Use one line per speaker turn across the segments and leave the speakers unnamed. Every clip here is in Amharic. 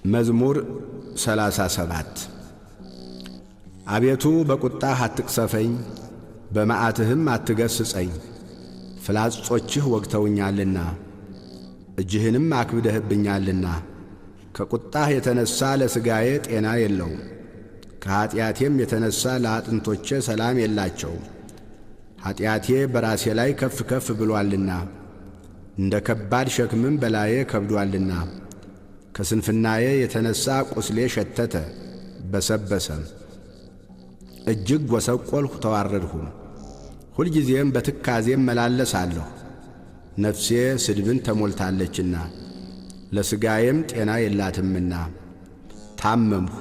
መዝሙር 37 አቤቱ በቁጣህ አትቅሰፈኝ፣ በመዓትህም አትገስጸኝ። ፍላጾችህ ወግተውኛልና እጅህንም አክብደህብኛልና። ከቁጣህ የተነሣ ለሥጋዬ ጤና የለውም፣ ከኀጢአቴም የተነሣ ለአጥንቶቼ ሰላም የላቸውም። ኀጢአቴ በራሴ ላይ ከፍ ከፍ ብሎአልና እንደ ከባድ ሸክምም በላዬ ከብዶአልና። ከስንፍናዬ የተነሣ ቁስሌ ሸተተ በሰበሰም። እጅግ ጐሰቈልሁ ተዋረድሁም፣ ሁልጊዜም በትካዜም መላለሳለሁ። ነፍሴ ስድብን ተሞልታለችና ለሥጋዬም ጤና የላትምና። ታመምሁ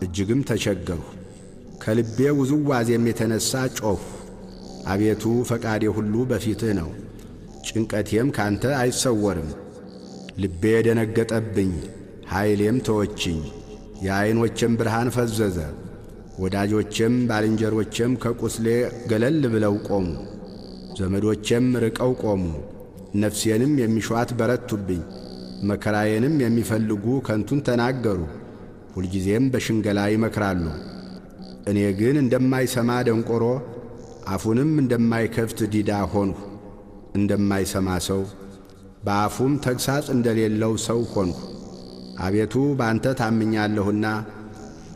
እጅግም ተቸገርሁ፣ ከልቤ ውዝዋዜም የተነሣ ጮኽሁ። አቤቱ ፈቃዴ ሁሉ በፊትህ ነው፣ ጭንቀቴም ካንተ አይሰወርም። ልቤ ደነገጠብኝ፣ ኃይሌም ተወችኝ፣ የዐይኖቼም ብርሃን ፈዘዘ። ወዳጆቼም ባልንጀሮቼም ከቁስሌ ገለል ብለው ቆሙ፣ ዘመዶቼም ርቀው ቆሙ። ነፍሴንም የሚሿት በረቱብኝ፣ መከራዬንም የሚፈልጉ ከንቱን ተናገሩ፣ ሁልጊዜም በሽንገላ ይመክራሉ። እኔ ግን እንደማይሰማ ደንቆሮ አፉንም እንደማይከፍት ዲዳ ሆንሁ። እንደማይሰማ ሰው በአፉም ተግሣጽ እንደሌለው ሰው ሆንሁ። አቤቱ በአንተ ታምኛለሁና፣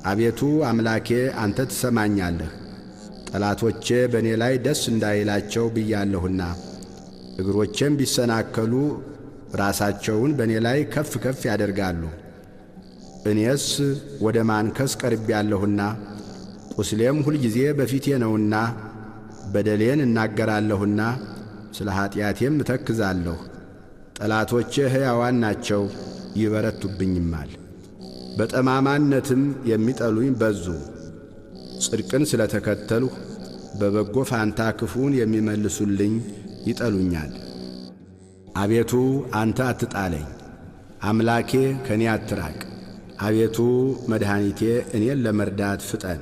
አቤቱ አምላኬ አንተ ትሰማኛለህ። ጠላቶቼ በእኔ ላይ ደስ እንዳይላቸው ብያለሁና፣ እግሮቼም ቢሰናከሉ ራሳቸውን በእኔ ላይ ከፍ ከፍ ያደርጋሉ። እኔስ ወደ ማንከስ ቀርቤያለሁና፣ ቁስሌም ሁልጊዜ በፊቴ ነውና። በደሌን እናገራለሁና ስለ ኀጢአቴም እተክዛለሁ። ጠላቶቼ ሕያዋን ናቸው ይበረቱብኝማል፣ በጠማማነትም የሚጠሉኝ በዙ። ጽድቅን ስለ ተከተልሁ በበጎ ፋንታ ክፉን የሚመልሱልኝ ይጠሉኛል። አቤቱ አንተ አትጣለኝ፣ አምላኬ ከእኔ አትራቅ። አቤቱ መድኃኒቴ እኔን ለመርዳት ፍጠን።